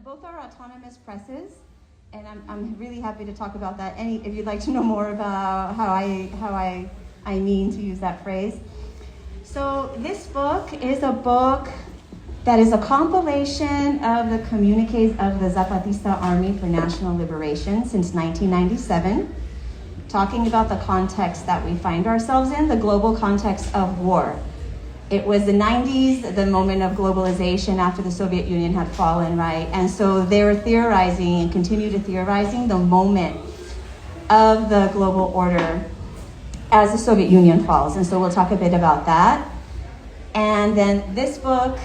both are autonomous presses, and I'm really happy to talk about that. If you'd like to know more about how I mean to use that phrase. So this book is a book that is a compilation of the communiques of the Zapatista Army for National Liberation since 1997, talking about the context that we find ourselves in, the global context of war. It was the 90s, the moment of globalization after the Soviet Union had fallen, right? And so they were theorizing and continue to theorizing the moment of the global order as the Soviet Union falls. And so we'll talk a bit about that. And then this book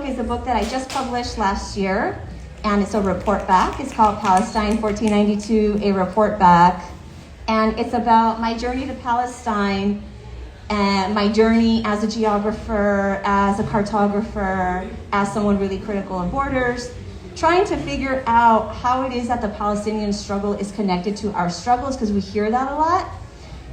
is a book that I just published last year, and it's a report back. It's called Palestine 1492, a report back. And it's about my journey to Palestine and my journey as a geographer, as a cartographer, as someone really critical of borders, trying to figure out how it is that the Palestinian struggle is connected to our struggles, because we hear that a lot.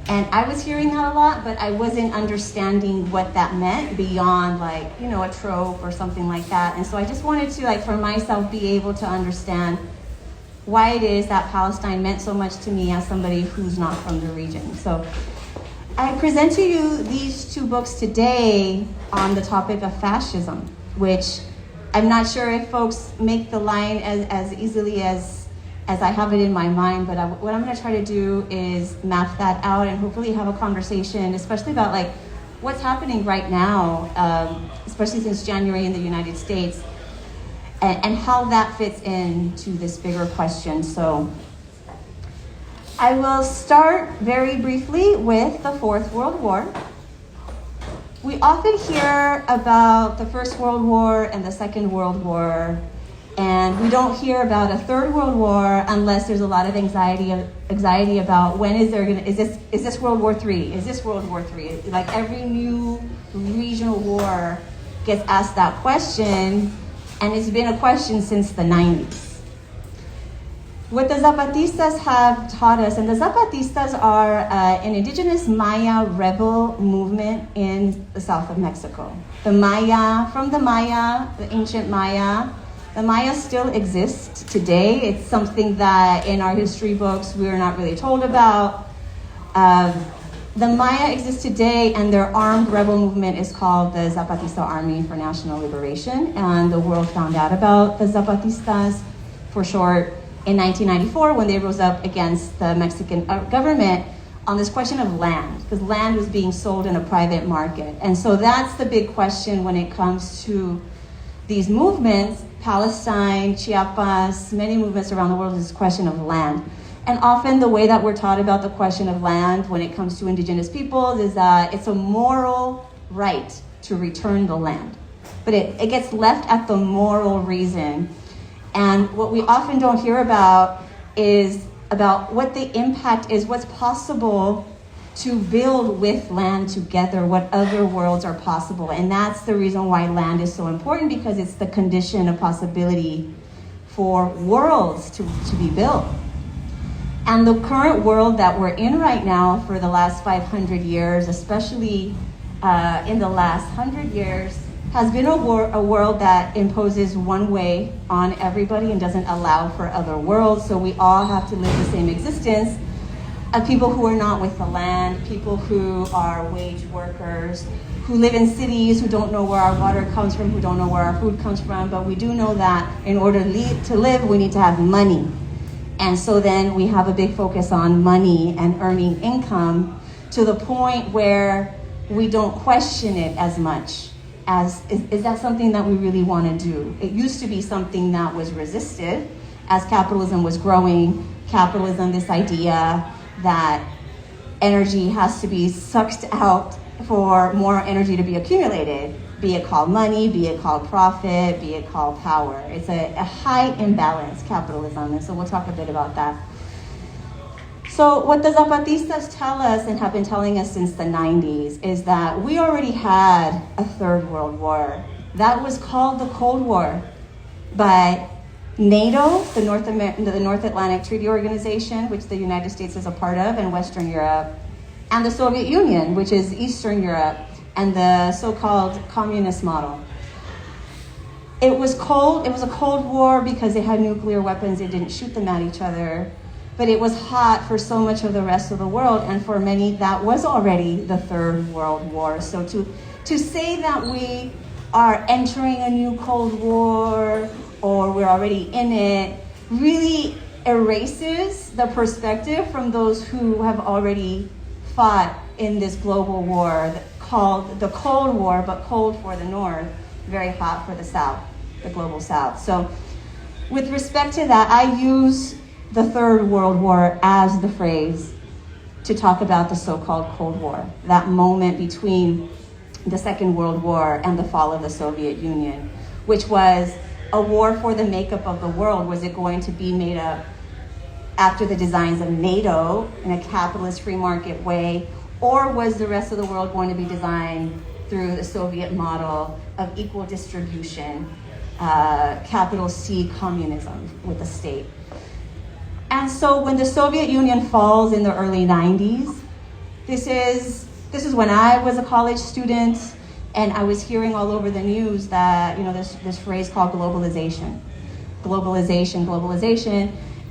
And I was hearing that a lot, but I wasn't understanding what that meant beyond a trope or something like that. And so I just wanted to, for myself, be able to understand why it is that Palestine meant so much to me as somebody who's not from the region. So I present to you these two books today on the topic of fascism, which I'm not sure if folks make the line as easily as I have it in my mind, but what I'm going to try to do is map that out and hopefully have a conversation, especially about what's happening right now, especially since January in the United States, and how that fits into this bigger question. So I will start very briefly with the Fourth World War. We often hear about the First World War and the Second World War, and we don't hear about a Third World War unless there's a lot of anxiety about when is this World War III? Is this World War III? Every new regional war gets asked that question, and it's been a question since the 90s. What the Zapatistas have taught us, and the Zapatistas are an indigenous Maya rebel movement in the south of Mexico. The Maya, the ancient Maya, the Maya still exists today. It's something that in our history books we're not really told about. The Maya exists today, and their armed rebel movement is called the Zapatista Army for National Liberation, and the world found out about the Zapatistas, for short, in 1994, when they rose up against the Mexican government on this question of land, because land was being sold in a private market. And so that's the big question when it comes to these movements. Palestine, Chiapas, many movements around the world is this question of land. And often the way that we're taught about the question of land when it comes to indigenous peoples is that it's a moral right to return the land. But it gets left at the moral reason. And what we often don't hear about is about what the impact is, what's possible to build with land together, what other worlds are possible. And that's the reason why land is so important, because it's the condition of possibility for worlds to be built. And the current world that we're in right now for the last 500 years, especially in the last 100 years, has been a world that imposes one way on everybody and doesn't allow for other worlds. So we all have to live the same existence of people who are not with the land, people who are wage workers, who live in cities, who don't know where our water comes from, who don't know where our food comes from. But we do know that in order to live, we need to have money. And so then we have a big focus on money and earning income to the point where we don't question it as much. Is that something that we really want to do? It used to be something that was resisted as capitalism was growing. Capitalism, this idea that energy has to be sucked out for more energy to be accumulated, be it called money, be it called profit, be it called power. It's a high imbalance, capitalism, and so we'll talk a bit about that. So what the Zapatistas tell us and have been telling us since the 90s is that we already had a Third World War. That was called the Cold War. But NATO, the North Atlantic Treaty Organization, which the United States is a part of, and Western Europe, and the Soviet Union, which is Eastern Europe, and the so-called communist model. It was cold. It was a Cold War because they had nuclear weapons. They didn't shoot them at each other. But it was hot for so much of the rest of the world, and for many, that was already the Third World War. So to say that we are entering a new Cold War or we're already in it really erases the perspective from those who have already fought in this global war called the Cold War, but cold for the North, very hot for the South, the global South. So with respect to that, I use the Third World War as the phrase to talk about the so-called Cold War, that moment between the Second World War and the fall of the Soviet Union, which was a war for the makeup of the world. Was it going to be made up after the designs of NATO in a capitalist free market way, or was the rest of the world going to be designed through the Soviet model of equal distribution, capital C communism with the state? And so when the Soviet Union falls in the early 90s, this is when I was a college student, and I was hearing all over the news that, this phrase called globalization.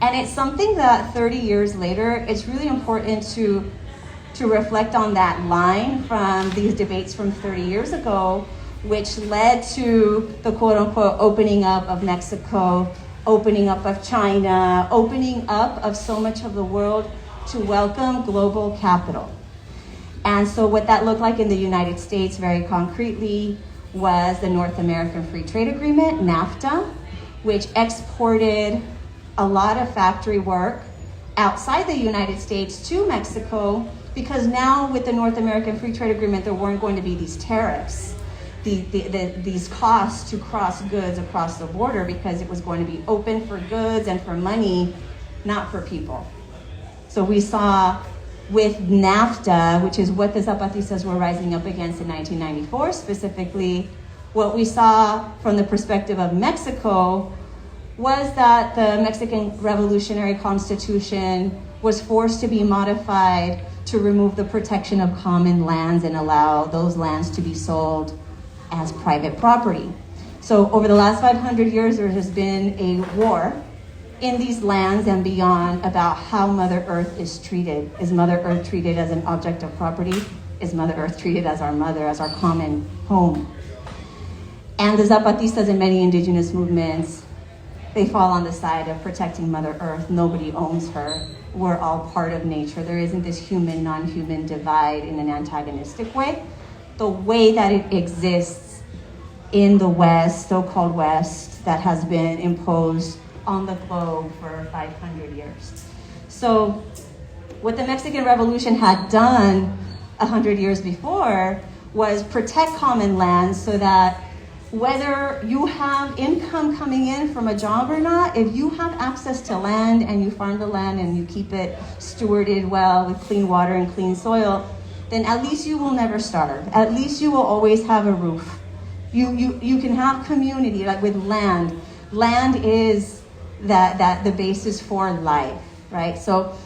And it's something that 30 years later, it's really important to reflect on that line from these debates from 30 years ago, which led to the quote unquote opening up of Mexico, opening up of China, opening up of so much of the world to welcome global capital. And so what that looked like in the United States very concretely was the North American Free Trade Agreement, NAFTA, which exported a lot of factory work outside the United States to Mexico, because now with the North American Free Trade Agreement, there weren't going to be these tariffs, these costs to cross goods across the border, because it was going to be open for goods and for money, not for people. So we saw with NAFTA, which is what the Zapatistas were rising up against in 1994 specifically, what we saw from the perspective of Mexico was that the Mexican Revolutionary Constitution was forced to be modified to remove the protection of common lands and allow those lands to be sold as private property. So over the last 500 years, there has been a war in these lands and beyond about how Mother Earth is treated. Is Mother Earth treated as an object of property? Is Mother Earth treated as our mother, as our common home? And the Zapatistas and many indigenous movements, they fall on the side of protecting Mother Earth. Nobody owns her. We're all part of nature. There isn't this human, non-human divide in an antagonistic way. The way that it exists in the West, so-called West, that has been imposed on the globe for 500 years. So what the Mexican Revolution had done 100 years before was protect common lands so that whether you have income coming in from a job or not, if you have access to land and you farm the land and you keep it stewarded well with clean water and clean soil, then at least you will never starve. At least you will always have a roof. You can have community, like with land. Land is that the basis for life, right? So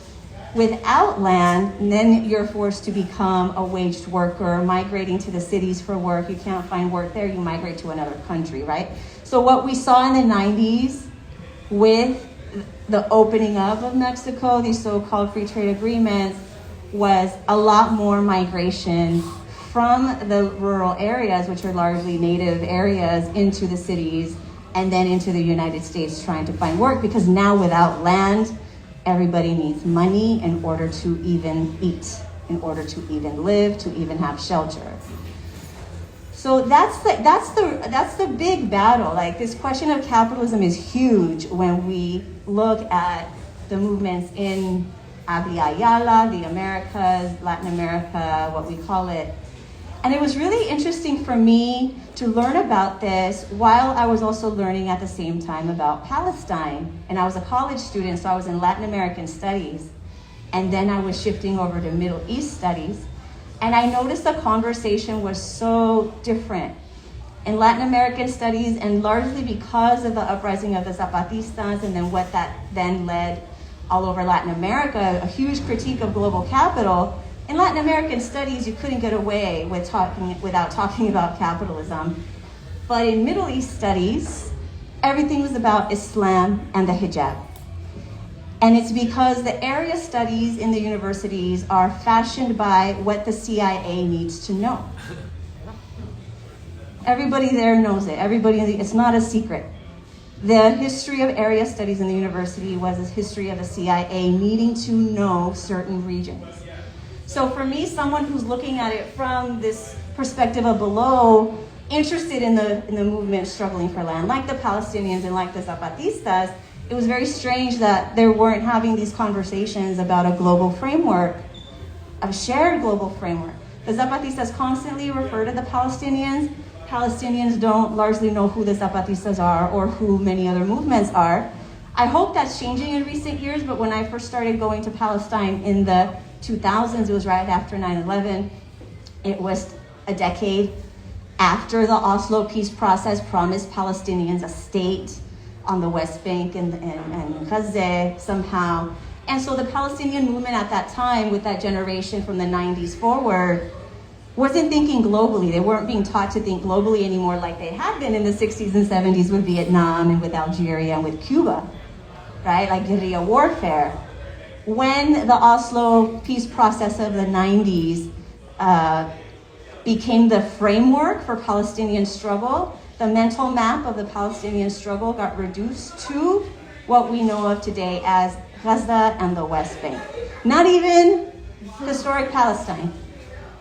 without land, then you're forced to become a waged worker, migrating to the cities for work. You can't find work there, you migrate to another country, right? So what we saw in the 90s with the opening up of Mexico, these so-called free trade agreements, was a lot more migration from the rural areas, which are largely native areas, into the cities and then into the United States trying to find work, because now without land, everybody needs money in order to even eat, in order to even live, to even have shelter. So that's the big battle. Like, this question of capitalism is huge when we look at the movements in Abya Yala, the Americas, Latin America, what we call it. And it was really interesting for me to learn about this while I was also learning at the same time about Palestine. And I was a college student, so I was in Latin American studies. And then I was shifting over to Middle East studies. And I noticed the conversation was so different. In Latin American studies, and largely because of the uprising of the Zapatistas and then what that then led all over Latin America, a huge critique of global capital. In Latin American studies, you couldn't get away without talking about capitalism. But in Middle East studies, everything was about Islam and the hijab. And it's because the area studies in the universities are fashioned by what the CIA needs to know. Everybody there knows it. It's not a secret. The history of area studies in the university was a history of the CIA needing to know certain regions. So for me, someone who's looking at it from this perspective of below, interested in the movement struggling for land, like the Palestinians and like the Zapatistas, it was very strange that they weren't having these conversations about a global framework, a shared global framework. The Zapatistas constantly refer to the Palestinians. Palestinians don't largely know who the Zapatistas are or who many other movements are. I hope that's changing in recent years, but when I first started going to Palestine in the 2000s, it was right after 9/11. It was a decade after the Oslo peace process promised Palestinians a state on the West Bank and Gaza somehow. And so the Palestinian movement at that time, with that generation from the 90s forward, wasn't thinking globally. They weren't being taught to think globally anymore like they had been in the 60s and 70s with Vietnam and with Algeria and with Cuba, right? Like guerrilla warfare. When the Oslo peace process of the 90s became the framework for Palestinian struggle, the mental map of the Palestinian struggle got reduced to what we know of today as Gaza and the West Bank. Not even historic Palestine,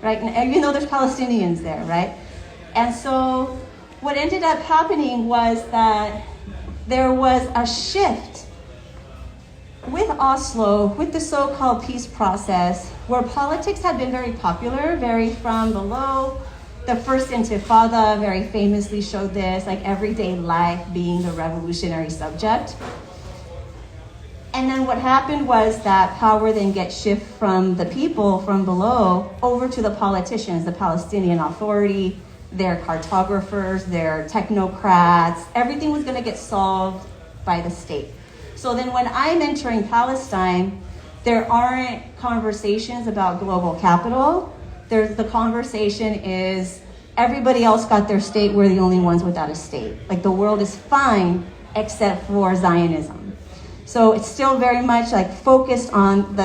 right? And even though there's Palestinians there, right? And so what ended up happening was that there was a shift with Oslo, with the so-called peace process, where politics had been very popular, very from below. The first Intifada very famously showed this, like everyday life being the revolutionary subject. And then what happened was that power then gets shifted from the people from below over to the politicians, the Palestinian Authority, their cartographers, their technocrats. Everything was going to get solved by the state. So then when I'm entering Palestine, there aren't conversations about global capital. The conversation is everybody else got their state, we're the only ones without a state. Like the world is fine except for Zionism. So it's still very much like focused on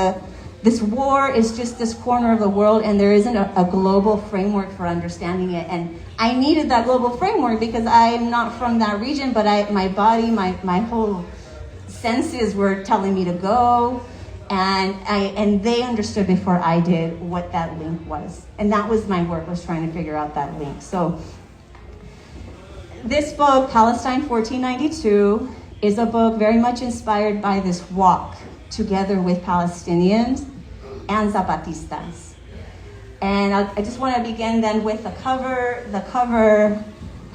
this war is just this corner of the world and there isn't a global framework for understanding it. And I needed that global framework because I am not from that region, but my body, my whole senses were telling me to go. And they understood before I did what that link was. And that was my work, was trying to figure out that link. So this book, Palestine 1492, is a book very much inspired by this walk together with Palestinians and Zapatistas. And I just want to begin then with the cover. The cover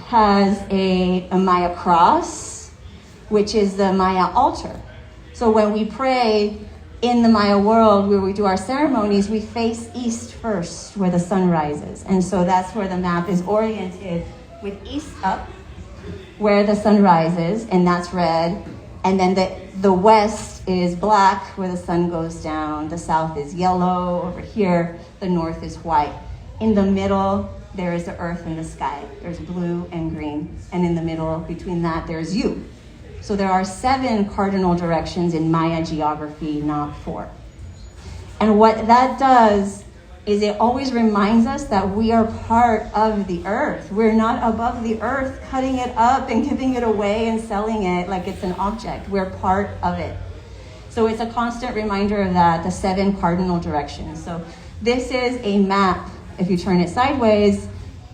has a Maya cross, which is the Maya altar. So when we pray in the Maya world, where we do our ceremonies, we face east first, where the sun rises. And so that's where the map is oriented, with east up, where the sun rises, and that's red. And then the west is black, where the sun goes down. The south is yellow over here. The north is white. In the middle, there is the earth and the sky. There's blue and green. And in the middle, between that, there's you. So there are 7 cardinal directions in Maya geography, not 4. And what that does is it always reminds us that we are part of the earth. We're not above the earth, cutting it up and giving it away and selling it like it's an object. We're part of it. So it's a constant reminder of that, the 7 cardinal directions. So this is a map. If you turn it sideways,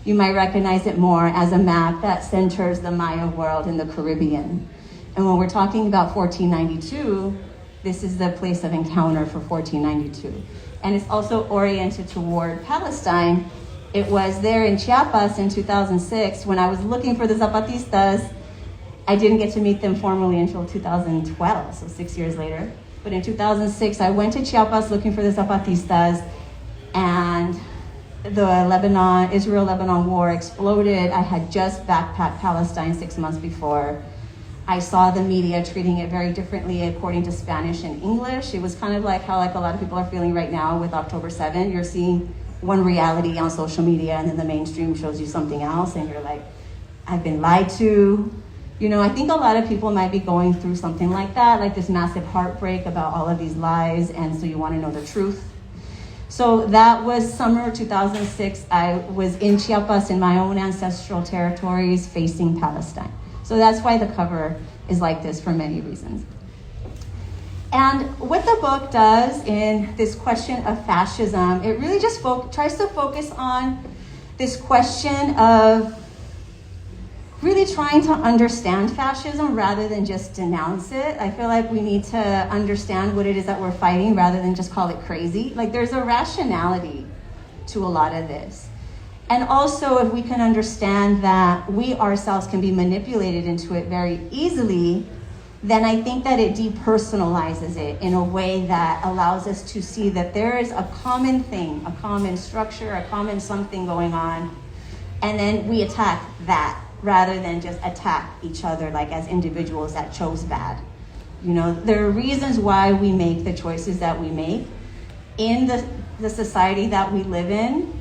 you might recognize it more as a map that centers the Maya world in the Caribbean. And when we're talking about 1492, this is the place of encounter for 1492. And it's also oriented toward Palestine. It was there in Chiapas in 2006 when I was looking for the Zapatistas. I didn't get to meet them formally until 2012, so 6 years later. But in 2006, I went to Chiapas looking for the Zapatistas, and the Israel-Lebanon war exploded. I had just backpacked Palestine 6 months before. I saw the media treating it very differently according to Spanish and English. It was kind of like how a lot of people are feeling right now with October 7. You're seeing one reality on social media and then the mainstream shows you something else and you're like, I've been lied to. You know, I think a lot of people might be going through something like that, like this massive heartbreak about all of these lies, and so you want to know the truth. So that was summer 2006. I was in Chiapas in my own ancestral territories facing Palestine. So that's why the cover is like this for many reasons. And what the book does in this question of fascism, it really just tries to focus on this question of really trying to understand fascism rather than just denounce it. I feel like we need to understand what it is that we're fighting rather than just call it crazy. Like there's a rationality to a lot of this. And also if we can understand that we ourselves can be manipulated into it very easily, then I think that it depersonalizes it in a way that allows us to see that there is a common thing, a common structure, a common something going on, and then we attack that rather than just attack each other like as individuals that chose bad. You know, there are reasons why we make the choices that we make in the society that we live in.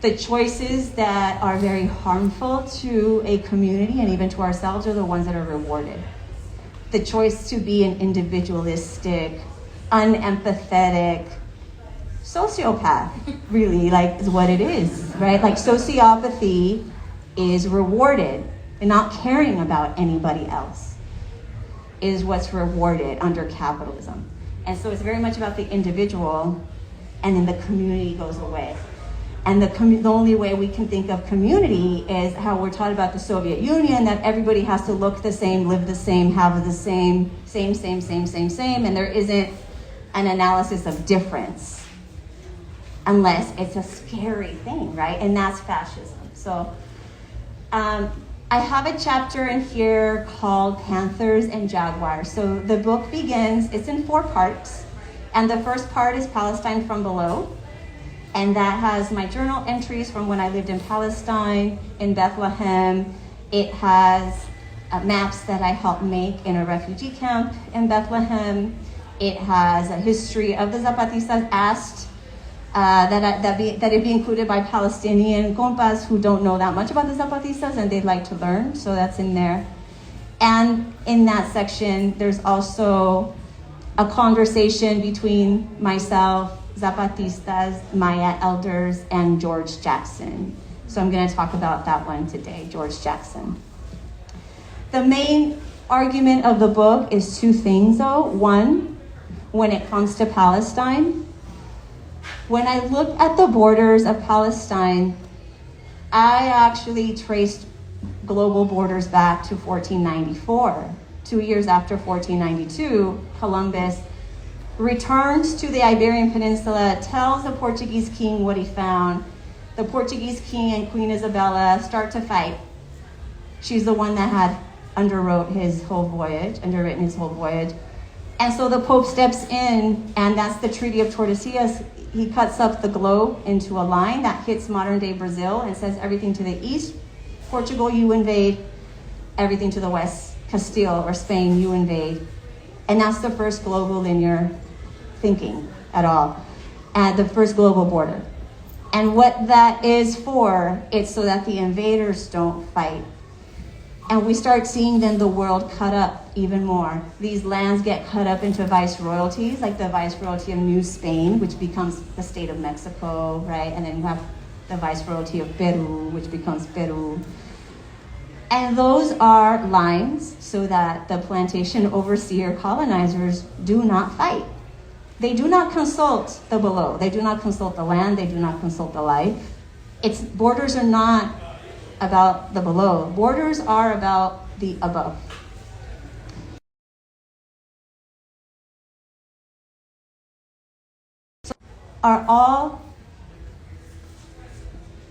The choices that are very harmful to a community and even to ourselves are the ones that are rewarded. The choice to be an individualistic, unempathetic sociopath, really, like is what it is, right? Like sociopathy is rewarded, and not caring about anybody else is what's rewarded under capitalism. And so it's very much about the individual, and then the community goes away. And the only way we can think of community is how we're taught about the Soviet Union, that everybody has to look the same, live the same, have the same, and there isn't an analysis of difference unless it's a scary thing, right? And that's fascism. So I have a chapter in here called Panthers and Jaguars. So the book begins, it's in 4 parts, and the first part is Palestine from below, and that has my journal entries from when I lived in Palestine, in Bethlehem. It has maps that I helped make in a refugee camp in Bethlehem. It has a history of the Zapatistas asked that it be included by Palestinian compas who don't know that much about the Zapatistas and they'd like to learn, so that's in there. And in that section, there's also a conversation between myself, Zapatistas, Maya elders, and George Jackson. So I'm going to talk about that one today, George Jackson. The main argument of the book is 2 things, though. One, when it comes to Palestine, when I looked at the borders of Palestine, I actually traced global borders back to 1494. 2 years after 1492, Columbus returns to the Iberian Peninsula, tells the Portuguese king what he found. The Portuguese king and Queen Isabella start to fight. She's the one that had underwritten his whole voyage. And so the Pope steps in, and that's the Treaty of Tordesillas. He cuts up the globe into a line that hits modern-day Brazil and says everything to the east, Portugal, you invade. Everything to the west, Castile or Spain, you invade. And that's the first global linear thinking at all, and the first global border. And what that is for, it's so that the invaders don't fight. And we start seeing then the world cut up even more. These lands get cut up into viceroyalties, like the viceroyalty of New Spain, which becomes the state of Mexico, right? And then you have the viceroyalty of Peru, which becomes Peru. And those are lines so that the plantation overseer colonizers do not fight. They do not consult the below. They do not consult the land. They do not consult the life. Borders are not about the below. Borders are about the above. So are all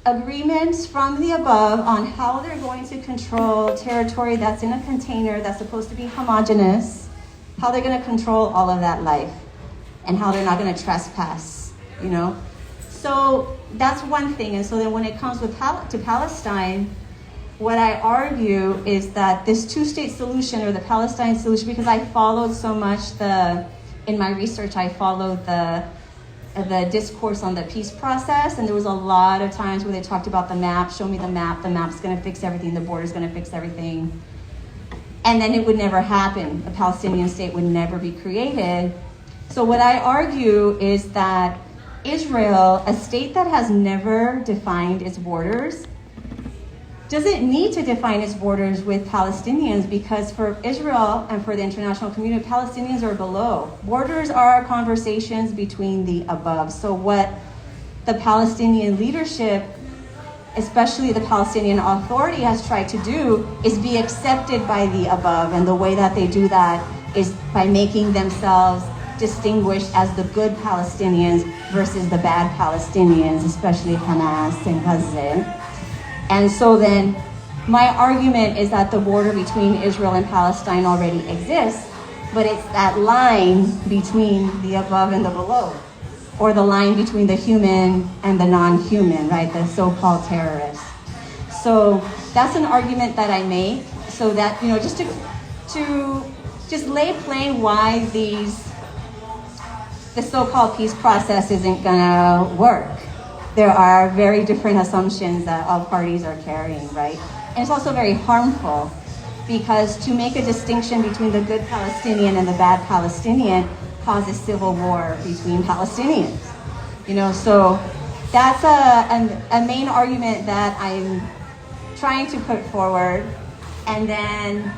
agreements from the above on how they're going to control territory that's in a container that's supposed to be homogeneous, how they're going to control all of that life, and how they're not going to trespass, you know? So that's one thing. And so then when it comes to Palestine, what I argue is that this 2-state solution, or the Palestine solution, because I followed so much in my research, I followed the the discourse on the peace process, and there was a lot of times where they talked about the map, show me the map's gonna fix everything, the border's gonna fix everything. And then it would never happen. A Palestinian state would never be created. So what I argue is that Israel, a state that has never defined its borders, doesn't need to define its borders with Palestinians, because for Israel and for the international community, Palestinians are below. Borders are conversations between the above. So what the Palestinian leadership, especially the Palestinian Authority, has tried to do is be accepted by the above. And the way that they do that is by making themselves distinguished as the good Palestinians versus the bad Palestinians, especially Hamas and Gaza. And so then my argument is that the border between Israel and Palestine already exists, but it's that line between the above and the below, or the line between the human and the non-human, right? The so-called terrorists. So that's an argument that I make, so that, you know, just to just lay plain why the so-called peace process isn't gonna work. There are very different assumptions that all parties are carrying, right? And it's also very harmful, because to make a distinction between the good Palestinian and the bad Palestinian causes civil war between Palestinians. You know, so that's a main argument that I'm trying to put forward, and then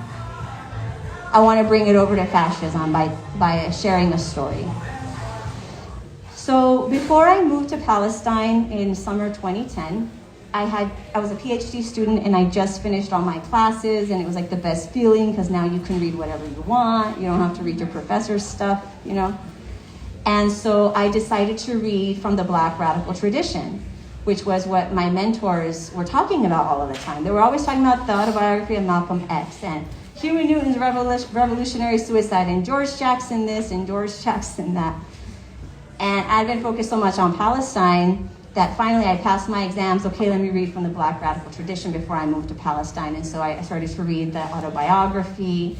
I want to bring it over to fascism by sharing a story. So before I moved to Palestine in summer 2010, I was a PhD student, and I just finished all my classes, and it was like the best feeling, because now you can read whatever you want. You don't have to read your professor's stuff, you know. And so I decided to read from the Black radical tradition, which was what my mentors were talking about all of the time. They were always talking about the autobiography of Malcolm X and Huey Newton's revolutionary suicide, and George Jackson this and George Jackson that. And I've been focused so much on Palestine that finally I passed my exams. Okay, let me read from the Black radical tradition before I moved to Palestine. And so I started to read the autobiography,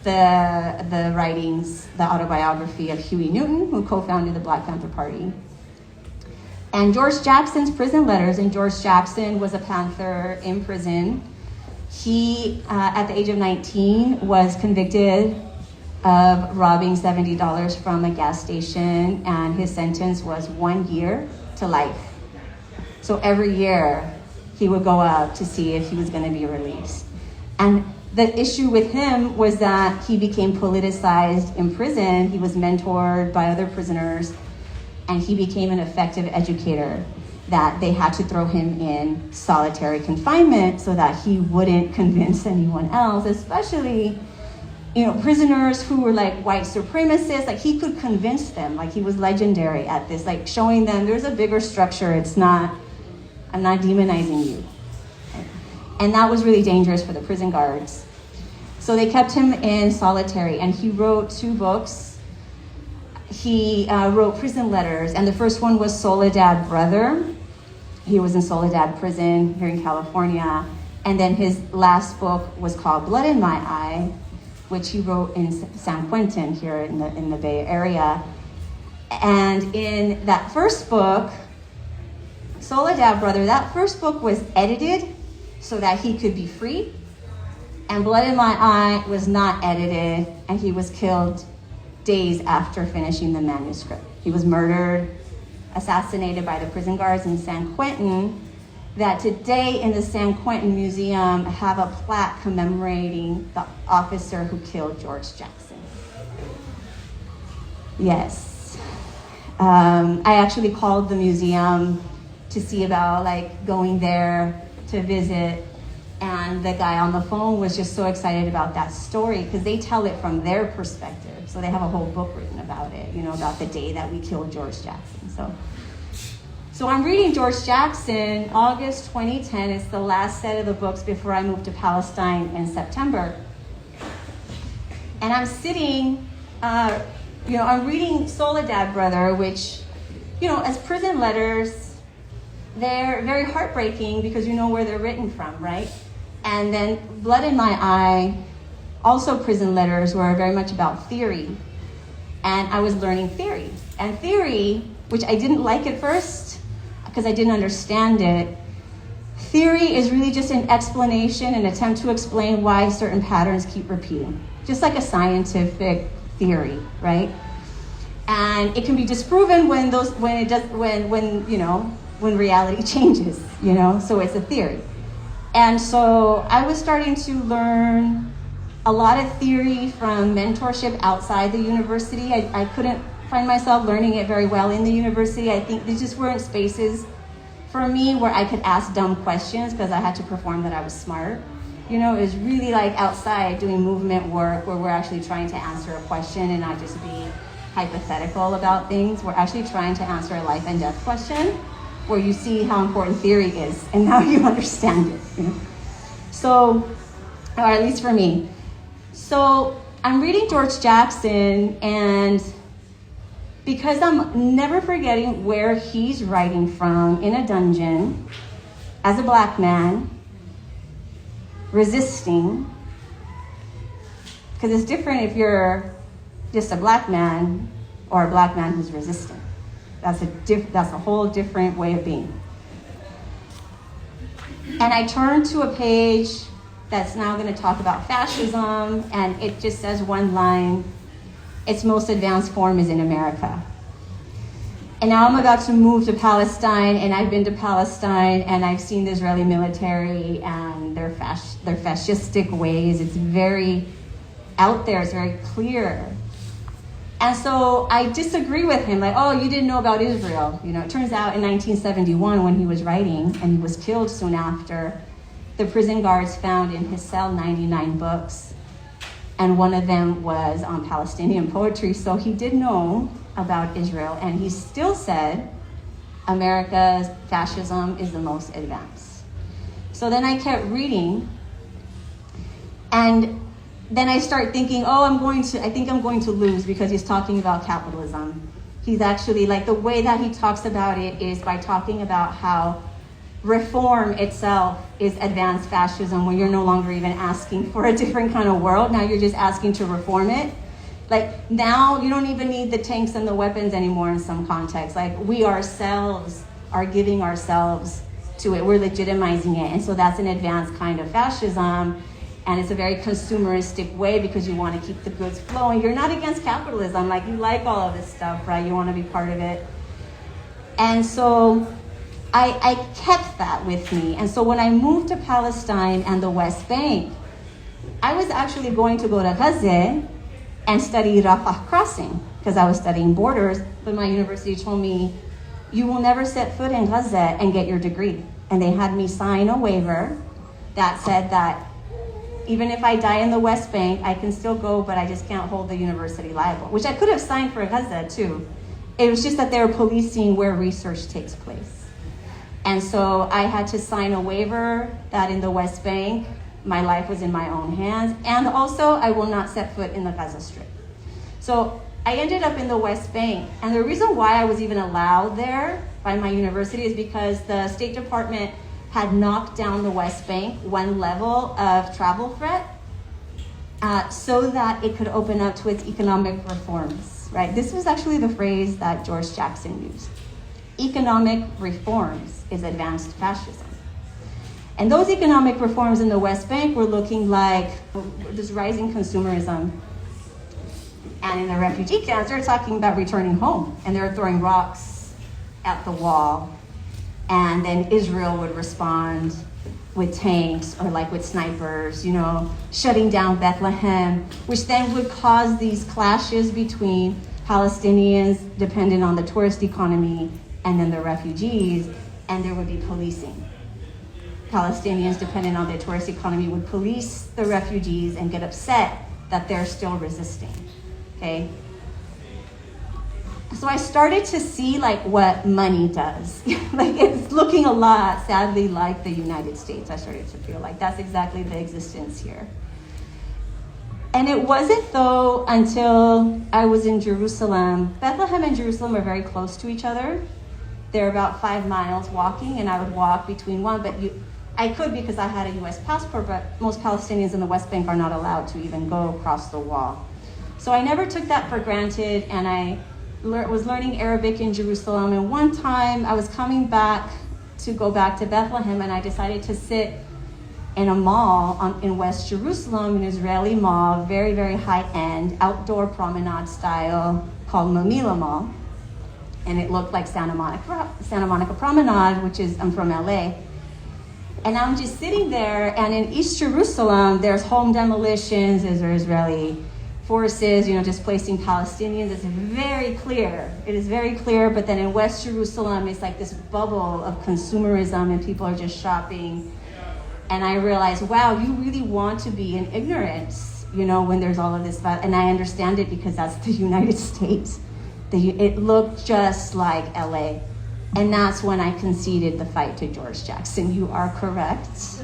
the writings, the autobiography of Huey Newton, who co-founded the Black Panther Party, and George Jackson's prison letters. And George Jackson was a Panther in prison. He, at the age of 19, was convicted of robbing $70 from a gas station, and his sentence was 1 year to life. So every year he would go up to see if he was going to be released. And the issue with him was that he became politicized in prison. He was mentored by other prisoners, and he became an effective educator, that they had to throw him in solitary confinement so that he wouldn't convince anyone else, especially, you know, prisoners who were like white supremacists. Like, he could convince them. Like, he was legendary at this, like showing them there's a bigger structure. I'm not demonizing you. And that was really dangerous for the prison guards. So they kept him in solitary, and he wrote 2 books. He wrote prison letters, and the first one was Soledad Brother. He was in Soledad prison here in California. And then his last book was called Blood in My Eye, which he wrote in San Quentin here in the Bay Area. And in that first book, Soledad Brother, that first book was edited so that he could be free. And Blood in My Eye was not edited, and he was killed days after finishing the manuscript. He was murdered, assassinated by the prison guards in San Quentin, that today in the San Quentin Museum have a plaque commemorating the officer who killed George Jackson. Yes. I actually called the museum to see about like going there to visit, and the guy on the phone was just so excited about that story, because they tell it from their perspective. So they have a whole book written about it, you know, about the day that we killed George Jackson. So I'm reading George Jackson, August 2010. It's the last set of the books before I moved to Palestine in September. And I'm sitting, I'm reading Soledad Brother, which, you know, as prison letters, they're very heartbreaking because you know where they're written from, right? And then Blood in My Eye, also prison letters, were very much about theory. And I was learning theory. And theory which I didn't like at first because I didn't understand it. Theory is really just an explanation, an attempt to explain why certain patterns keep repeating, just like a scientific theory, right? And it can be disproven when reality changes, so it's a theory. And so I was starting to learn a lot of theory from mentorship outside the university. I couldn't find myself learning it very well in the university. I think there just weren't spaces for me where I could ask dumb questions because I had to perform that I was smart. It was really like outside doing movement work where we're actually trying to answer a question and not just be hypothetical about things. We're actually trying to answer a life and death question where you see how important theory is and now you understand it. So, or at least for me. So I'm reading George Jackson, and because I'm never forgetting where he's writing from in a dungeon as a black man, resisting, because it's different if you're just a black man or a black man who's resisting. That's a whole different way of being. And I turned to a page that's now going to talk about fascism, and it just says one line: its most advanced form is in America. And now I'm about to move to Palestine, and I've been to Palestine, and I've seen the Israeli military and their fascistic ways. It's very out there, it's very clear. And so I disagree with him, like, oh, you didn't know about Israel. It turns out in 1971 when he was writing, and he was killed soon after, the prison guards found in his cell 99 books, and one of them was on Palestinian poetry. So he did know about Israel, and he still said America's fascism is the most advanced. So then I kept reading, and then I start thinking, I think I'm going to lose because he's talking about capitalism. He's actually, like, the way that he talks about it is by talking about how reform itself is advanced fascism, when you're no longer even asking for a different kind of world. Now you're just asking to reform it. Like, now you don't even need the tanks and the weapons anymore in some contexts. Like, we ourselves are giving ourselves to it. We're legitimizing it. And so that's an advanced kind of fascism. And it's a very consumeristic way because you want to keep the goods flowing. You're not against capitalism. Like, you like all of this stuff, right? You want to be part of it. And so I kept that with me. And so when I moved to Palestine and the West Bank, I was actually going to go to Gaza and study Rafah crossing because I was studying borders, but my university told me, you will never set foot in Gaza and get your degree. And they had me sign a waiver that said that even if I die in the West Bank, I can still go, but I just can't hold the university liable, which I could have signed for Gaza too. It was just that they were policing where research takes place. And so I had to sign a waiver that in the West Bank, my life was in my own hands, and also I will not set foot in the Gaza Strip. So I ended up in the West Bank, and the reason why I was even allowed there by my university is because the State Department had knocked down the West Bank one level of travel threat so that it could open up to its economic reforms, right? This was actually the phrase that George Jackson used. Economic reforms is advanced fascism. And those economic reforms in the West Bank were looking like this rising consumerism. And in the refugee camps, they're talking about returning home, and they're throwing rocks at the wall. And then Israel would respond with tanks or like with snipers, shutting down Bethlehem, which then would cause these clashes between Palestinians dependent on the tourist economy and then the refugees, and there would be policing. Palestinians dependent on their tourist economy would police the refugees and get upset that they're still resisting, okay? So I started to see like what money does. Like it's looking a lot, sadly, like the United States. I started to feel like that's exactly the existence here. And it wasn't though until I was in Jerusalem. Bethlehem and Jerusalem are very close to each other. They're about 5 miles walking, and I would walk between one, but I could because I had a US passport, but most Palestinians in the West Bank are not allowed to even go across the wall. So I never took that for granted, and I was learning Arabic in Jerusalem, and one time I was coming back to go back to Bethlehem, and I decided to sit in a mall in West Jerusalem, an Israeli mall, very, very high-end, outdoor promenade style, called Mamila Mall. And it looked like Santa Monica Promenade, which is, I'm from LA. And I'm just sitting there, and in East Jerusalem, there's home demolitions, there's Israeli forces, displacing Palestinians. It's very clear. It is very clear, but then in West Jerusalem, it's like this bubble of consumerism, and people are just shopping. And I realized, wow, you really want to be in ignorance, when there's all of this. And I understand it because that's the United States. It looked just like LA. And that's when I conceded the fight to George Jackson. You are correct.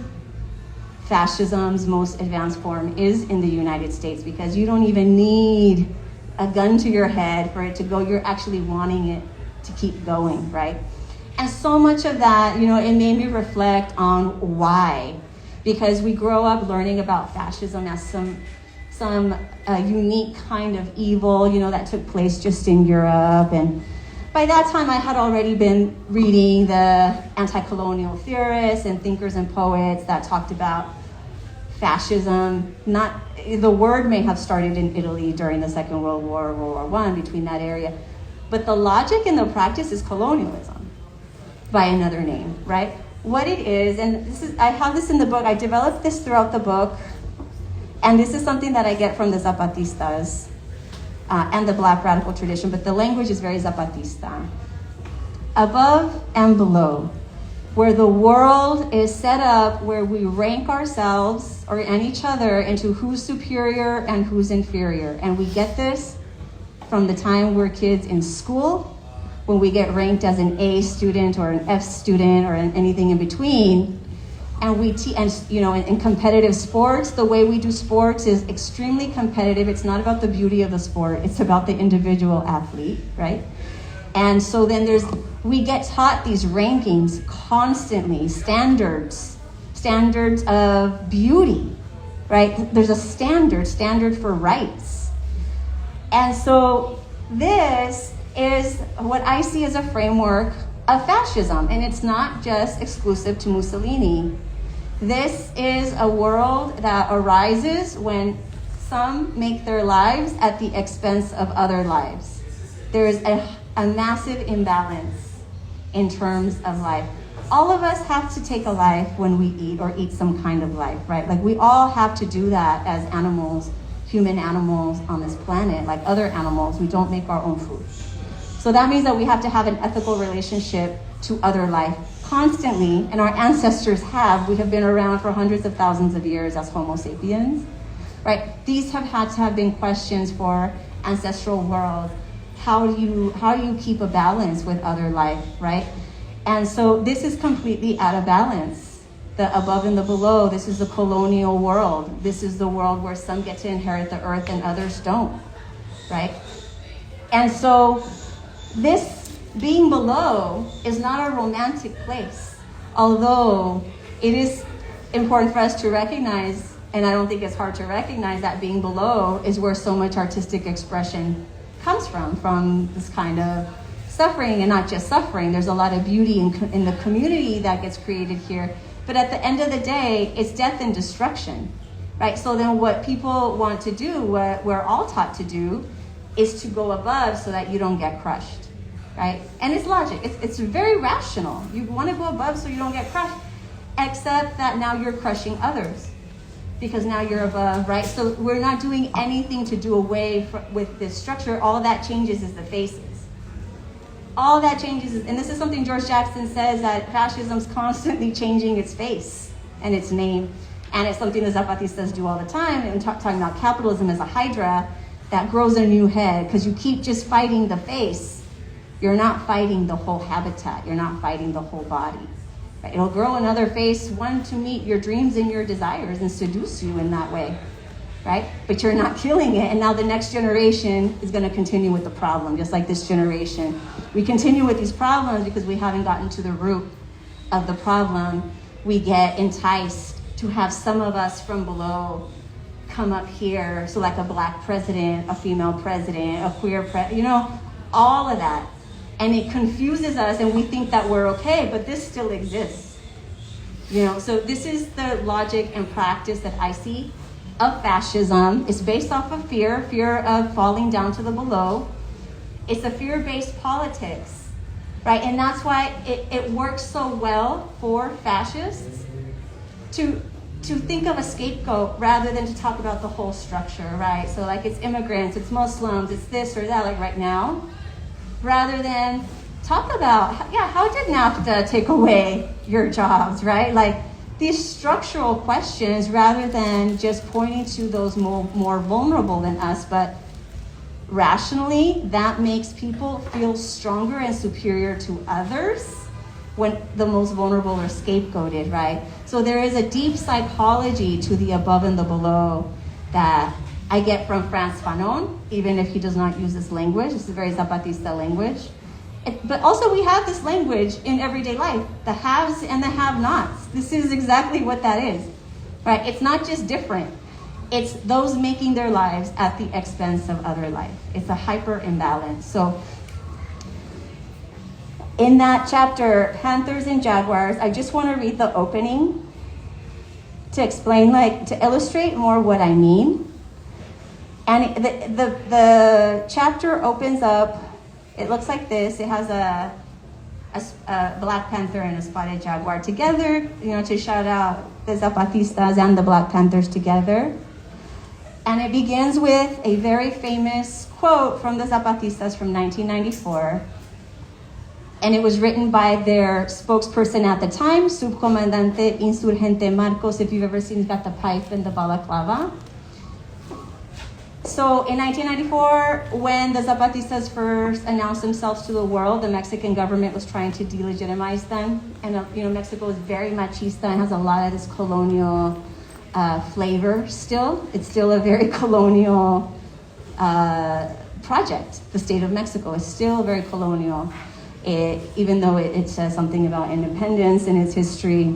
Fascism's most advanced form is in the United States, because you don't even need a gun to your head for it to go. You're actually wanting it to keep going, right? And so much of that, it made me reflect on why. Because we grow up learning about fascism as some unique kind of evil, that took place just in Europe. And by that time, I had already been reading the anti-colonial theorists and thinkers and poets that talked about fascism. The word may have started in Italy during the Second World War or World War I, between that area. But the logic and the practice is colonialism by another name, right? What it is, and I have this in the book, I developed this throughout the book, and this is something that I get from the Zapatistas and the Black radical tradition, but the language is very Zapatista. Above and below, where the world is set up where we rank ourselves and each other into who's superior and who's inferior. And we get this from the time we're kids in school, when we get ranked as an A student or an F student or anything in between. And in competitive sports, the way we do sports is extremely competitive. It's not about the beauty of the sport, it's about the individual athlete, right? And so then we get taught these rankings constantly, standards of beauty, right? There's a standard for rights. And so this is what I see as a framework of fascism, and it's not just exclusive to Mussolini. This is a world that arises when some make their lives at the expense of other lives. There is a massive imbalance in terms of life. All of us have to take a life when we eat, or eat some kind of life, right? Like, we all have to do that as animals, human animals on this planet. Like other animals, we don't make our own food. So that means that we have to have an ethical relationship to other life constantly, and our ancestors have. We have been around for hundreds of thousands of years as Homo sapiens, right? These have had to have been questions for ancestral world. How do you keep a balance with other life, right? And so this is completely out of balance. The above and the below, this is the colonial world. This is the world where some get to inherit the earth and others don't, right? And so this being below is not a romantic place, although it is important for us to recognize, and I don't think it's hard to recognize, that being below is where so much artistic expression comes from this kind of suffering. And not just suffering, there's a lot of beauty in the community that gets created here. But at the end of the day, it's death and destruction, right? So then what people want to do, what we're all taught to do, is to go above so that you don't get crushed. Right? And it's logic. It's very rational. You want to go above so you don't get crushed, except that now you're crushing others because now you're above, right? So we're not doing anything to do away with this structure. All that changes is the faces. All that changes and this is something George Jackson says, that fascism's constantly changing its face and its name. And it's something the Zapatistas do all the time, and talking about capitalism as a hydra that grows a new head, because you keep just fighting the face. You're not fighting the whole habitat. You're not fighting the whole body. Right? It'll grow another face, one to meet your dreams and your desires and seduce you in that way, right? But you're not killing it. And now the next generation is going to continue with the problem, just like this generation. We continue with these problems because we haven't gotten to the root of the problem. We get enticed to have some of us from below come up here. So like a black president, a female president, a queer president, all of that. And it confuses us and we think that we're okay, but this still exists. So this is the logic and practice that I see of fascism. It's based off of fear of falling down to the below. It's a fear-based politics, right? And that's why it works so well for fascists to think of a scapegoat rather than to talk about the whole structure, right? So like it's immigrants, it's Muslims, it's this or that, like right now, rather than talk about, how did NAFTA take away your jobs, right? Like these structural questions rather than just pointing to those more vulnerable than us, but rationally, that makes people feel stronger and superior to others when the most vulnerable are scapegoated, right? So there is a deep psychology to the above and the below that I get from Frantz Fanon, even if he does not use this language. This is a very Zapatista language. But also we have this language in everyday life, the haves and the have-nots. This is exactly what that is, right? It's not just different. It's those making their lives at the expense of other life. It's a hyper imbalance. So in that chapter, Panthers and Jaguars, I just want to read the opening to explain, to illustrate more what I mean. And the chapter opens up, it looks like this. It has a Black Panther and a spotted jaguar together, to shout out the Zapatistas and the Black Panthers together. And it begins with a very famous quote from the Zapatistas from 1994. And it was written by their spokesperson at the time, Subcomandante Insurgente Marcos, if you've ever seen, he's got the pipe and the balaclava. So in 1994, when the Zapatistas first announced themselves to the world, the Mexican government was trying to delegitimize them. And Mexico is very machista and has a lot of this colonial flavor still. It's still a very colonial project. The state of Mexico is still very colonial, even though it says something about independence in its history.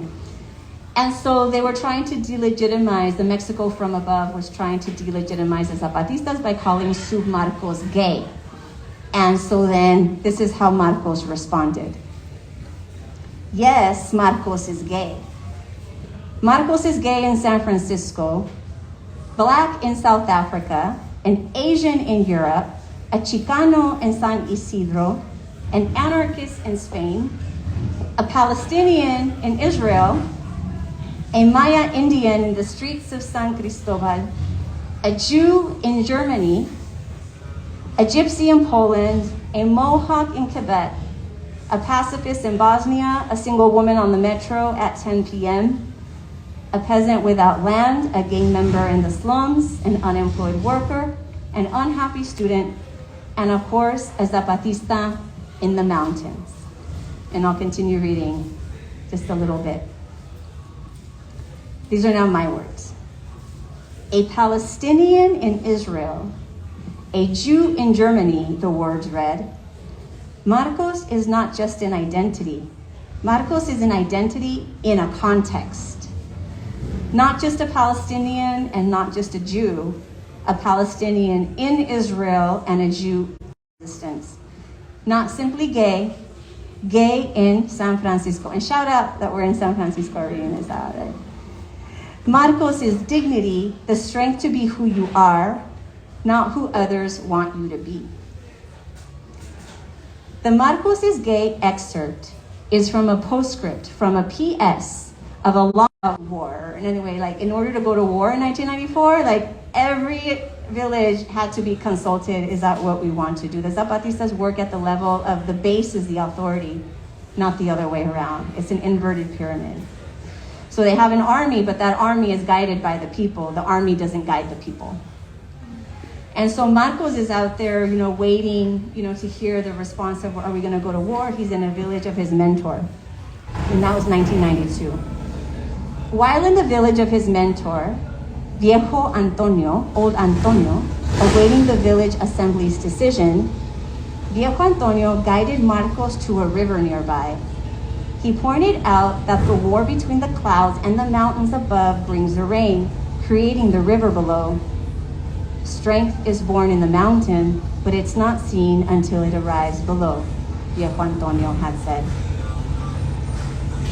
And so they were trying to delegitimize, the Mexico from above was trying to delegitimize the Zapatistas by calling Sub Marcos gay. And so then this is how Marcos responded. Yes, Marcos is gay. Marcos is gay in San Francisco, Black in South Africa, an Asian in Europe, a Chicano in San Isidro, an anarchist in Spain, a Palestinian in Israel, a Maya Indian in the streets of San Cristobal, a Jew in Germany, a Gypsy in Poland, a Mohawk in Quebec, a pacifist in Bosnia, a single woman on the metro at 10 p.m., a peasant without land, a gang member in the slums, an unemployed worker, an unhappy student, and of course, a Zapatista in the mountains. And I'll continue reading just a little bit. These are now my words. A Palestinian in Israel, a Jew in Germany, the words read. Marcos is not just an identity. Marcos is an identity in a context. Not just a Palestinian and not just a Jew, a Palestinian in Israel and a Jew in existence. Not simply gay, gay in San Francisco. And shout out that we're in San Francisco, Arena, is that right? Marcos is dignity, the strength to be who you are, not who others want you to be. The Marcos is gay excerpt is from a postscript, from a PS of a long war. And anyway, in order to go to war in 1994, every village had to be consulted. Is that what we want to do? The Zapatistas work at the level of the base is the authority, not the other way around. It's an inverted pyramid. So they have an army, but that army is guided by the people. The army doesn't guide the people. And so Marcos is out there, waiting, to hear the response of, are we going to go to war? He's in a village of his mentor. And that was 1992. While in the village of his mentor, Viejo Antonio, old Antonio, awaiting the village assembly's decision, Viejo Antonio guided Marcos to a river nearby. He pointed out that the war between the clouds and the mountains above brings the rain, creating the river below. Strength is born in the mountain, but it's not seen until it arrives below, Viejo Antonio had said.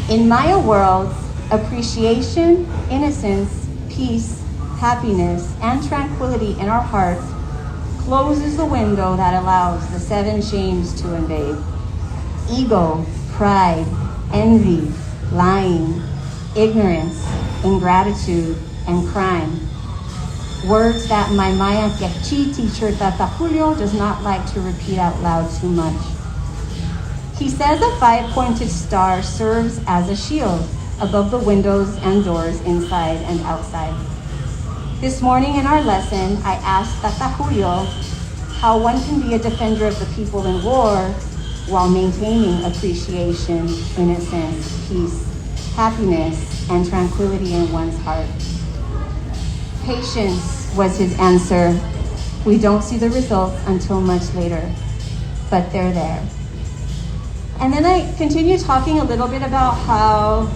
In Maya worlds, appreciation, innocence, peace, happiness, and tranquility in our hearts closes the window that allows the 7 shames to invade. Ego, pride, envy, lying, ignorance, ingratitude, and crime. Words that my Maya Quechí teacher Tata Julio does not like to repeat out loud too much. He says a 5-pointed star serves as a shield above the windows and doors inside and outside. This morning in our lesson, I asked Tata Julio how one can be a defender of the people in war while maintaining appreciation, innocence, peace, happiness, and tranquility in one's heart. Patience was his answer. We don't see the results until much later, but they're there. And then I continue talking a little bit about how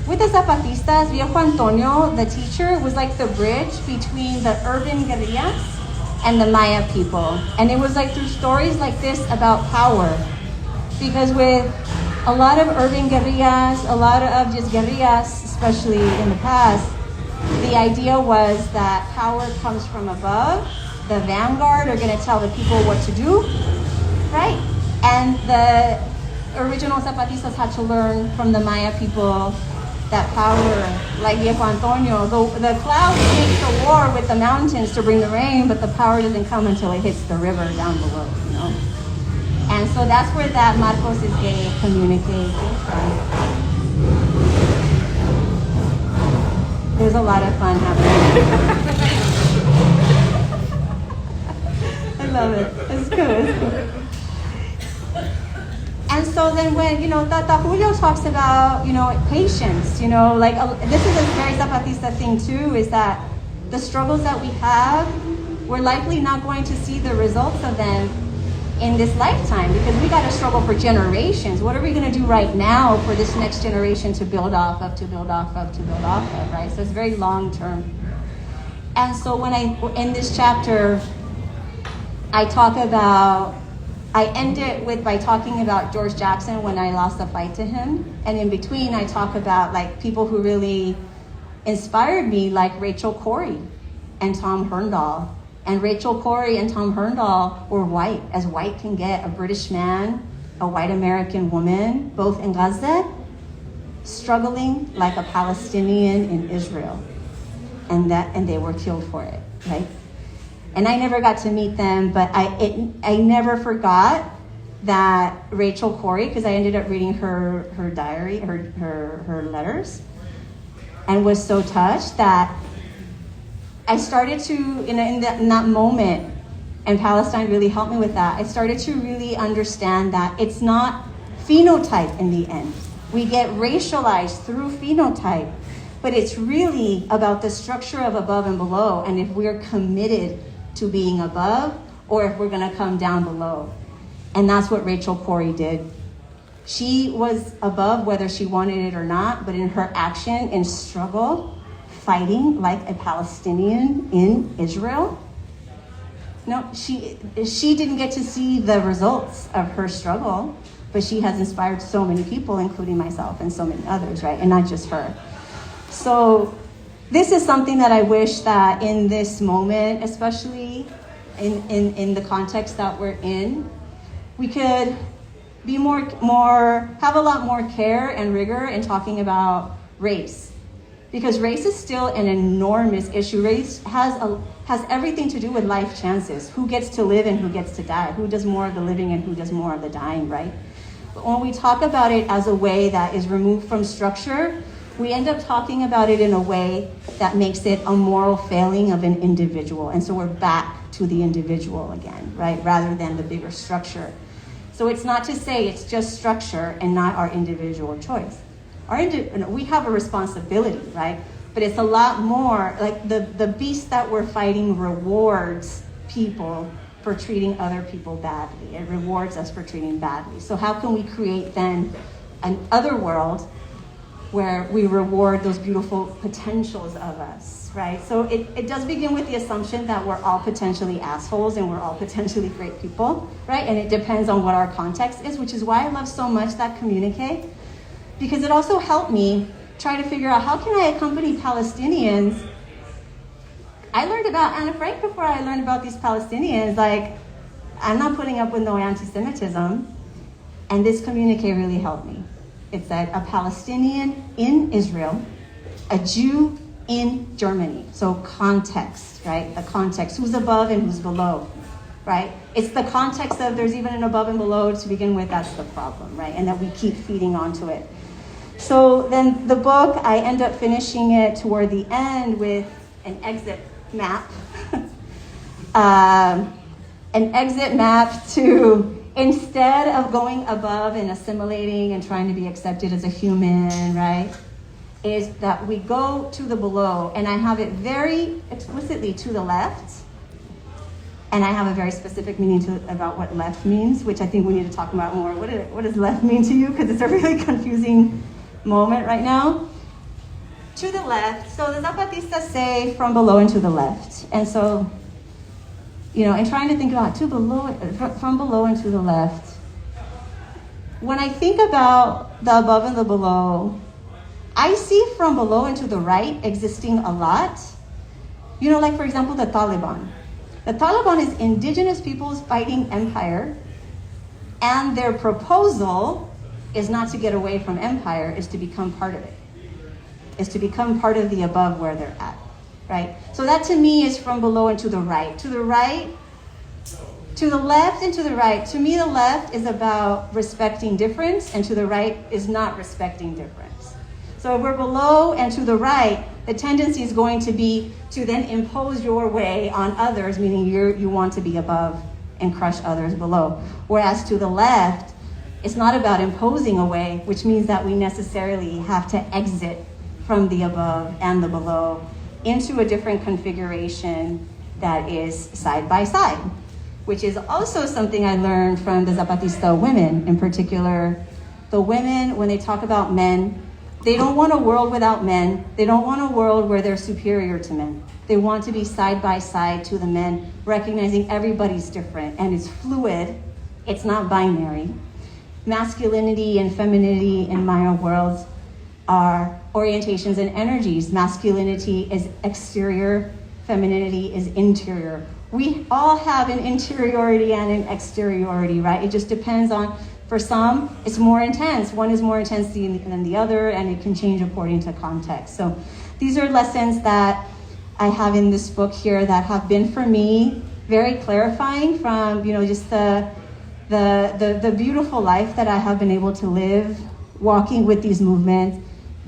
with the Zapatistas, Viejo Antonio, the teacher, was like the bridge between the urban guerrillas and the Maya people. And it was like through stories like this about power. Because with a lot of urban guerrillas, a lot of just guerrillas, especially in the past, the idea was that power comes from above. The vanguard are going to tell the people what to do, right? And the original Zapatistas had to learn from the Maya people that power, like Viejo Antonio, the clouds make the war with the mountains to bring the rain, but the power doesn't come until it hits the river down below, you know? And so that's where that Marcos is gay communique came from. There's a lot of fun happening. I love it. It's good. And so then when, Tata Julio talks about, patience, like this is a very Zapatista thing too, is that the struggles that we have, we're likely not going to see the results of them in this lifetime because we got to struggle for generations. What are we going to do right now for this next generation to build off of, right? So it's very long term. And so in this chapter, I end it by talking about George Jackson when I lost the fight to him. And in between, I talk about like people who really inspired me, like Rachel Corrie and Tom Herndal. And Rachel Corrie and Tom Herndal were white, as white can get, a British man, a white American woman, both in Gaza, struggling like a Palestinian in Israel. And they were killed for it, right? And I never got to meet them, but I never forgot that Rachel Corrie, because I ended up reading her diary, her letters, and was so touched that I started to, in that moment, and Palestine really helped me with that, I started to really understand that it's not phenotype in the end. We get racialized through phenotype, but it's really about the structure of above and below, and if we're committed to being above, or if we're gonna come down below. And that's what Rachel Corrie did. She was above whether she wanted it or not, but in her action, in struggle, fighting like a Palestinian in Israel. No, she didn't get to see the results of her struggle, but she has inspired so many people, including myself and so many others, right? And not just her. So this is something that I wish that in this moment, especially in the context that we're in, we could be have a lot more care and rigor in talking about race. Because race is still an enormous issue. Race has everything to do with life chances. Who gets to live and who gets to die? Who does more of the living and who does more of the dying, right? But when we talk about it as a way that is removed from structure, we end up talking about it in a way that makes it a moral failing of an individual. And so we're back to the individual again, right? Rather than the bigger structure. So it's not to say it's just structure and not our individual choice. We have a responsibility, right? But it's a lot more, like the beast that we're fighting rewards people for treating other people badly. It rewards us for treating badly. So how can we create then an other world where we reward those beautiful potentials of us, right? So it does begin with the assumption that we're all potentially assholes and we're all potentially great people, right? And it depends on what our context is, which is why I love so much that communique, because it also helped me try to figure out how can I accompany Palestinians. I learned about Anne Frank before I learned about these Palestinians. Like, I'm not putting up with no anti-Semitism, and this communique really helped me. It said a Palestinian in Israel, a Jew in Germany. So context, right? The context, who's above and who's below, right? It's the context of there's even an above and below to begin with, that's the problem, right? And that we keep feeding onto it. So then the book, I end up finishing it toward the end with an exit map. An exit map to, instead of going above and assimilating and trying to be accepted as a human, right, is that we go to the below. And I have it very explicitly to the left. And I have a very specific meaning about what left means, which I think we need to talk about more. What does left mean to you? Because it's a really confusing moment right now. To the left, so the Zapatistas say from below and to the left. And so, you know, and trying to think about from below and to the left. When I think about the above and the below, I see from below and to the right existing a lot. You know, like for example, the Taliban. The Taliban is indigenous peoples fighting empire, and their proposal is not to get away from empire, is to become part of it. Is to become part of the above where they're at, right? So that to me is from below and to the right. To the right, to the left and to the right. To me, the left is about respecting difference, and to the right is not respecting difference. So if we're below and to the right, the tendency is going to be to then impose your way on others, meaning you want to be above and crush others below. Whereas to the left, it's not about imposing a way, which means that we necessarily have to exit from the above and the below into a different configuration that is side by side, which is also something I learned from the Zapatista women. In particular, the women, when they talk about men, they don't want a world without men. They don't want a world where they're superior to men. They want to be side by side to the men, recognizing everybody's different and it's fluid. It's not binary. Masculinity and femininity in Maya worlds are orientations and energies. Masculinity is exterior, femininity is interior. We all have an interiority and an exteriority, right? It just depends on, for some, it's more intense. One is more intense than the other, and it can change according to context. So these are lessons that I have in this book here that have been, for me, very clarifying from, you know, just the beautiful life that I have been able to live, walking with these movements,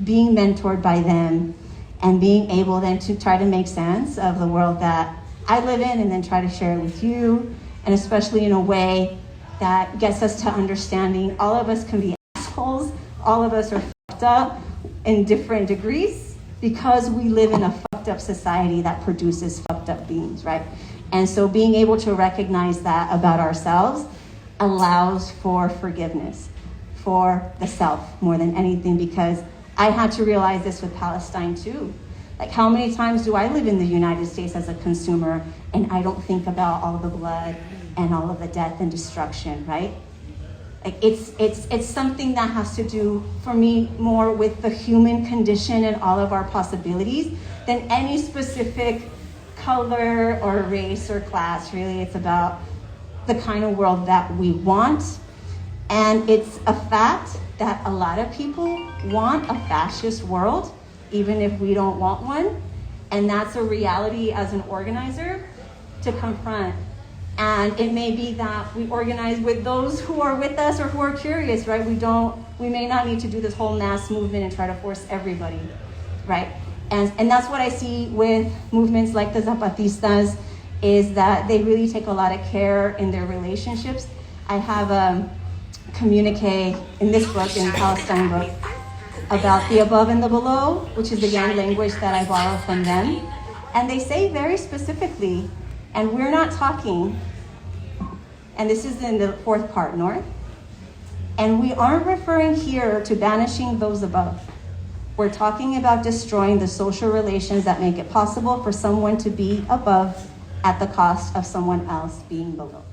being mentored by them, and being able then to try to make sense of the world that I live in and then try to share it with you, and especially in a way that gets us to understanding all of us can be assholes, all of us are fucked up in different degrees because we live in a fucked up society that produces fucked up beings, right? And so being able to recognize that about ourselves allows for forgiveness for the self more than anything, because I had to realize this with Palestine too. Like, how many times do I live in the United States as a consumer and I don't think about all the blood and all of the death and destruction, right? Like, it's something that has to do, for me, more with the human condition and all of our possibilities than any specific color or race or class. Really, it's about the kind of world that we want. And it's a fact that a lot of people want a fascist world, even if we don't want one. And that's a reality as an organizer to confront. And it may be that we organize with those who are with us or who are curious, right? We may not need to do this whole mass movement and try to force everybody, right? And that's what I see with movements like the Zapatistas, is that they really take a lot of care in their relationships. I have a communique in this book, in the Palestine book, about the above and the below, which is again language that I borrow from them. And they say very specifically, and we're not talking, and this is in the fourth part, north, and we aren't referring here to banishing those above. We're talking about destroying the social relations that make it possible for someone to be above at the cost of someone else being below.